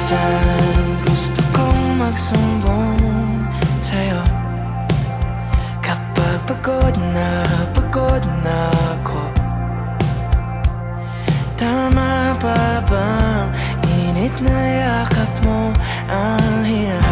Minsan gusto kong magsumbong sa'yo kapag pagod na ako. Tama pa bang init na yakap mo ang hinahanap?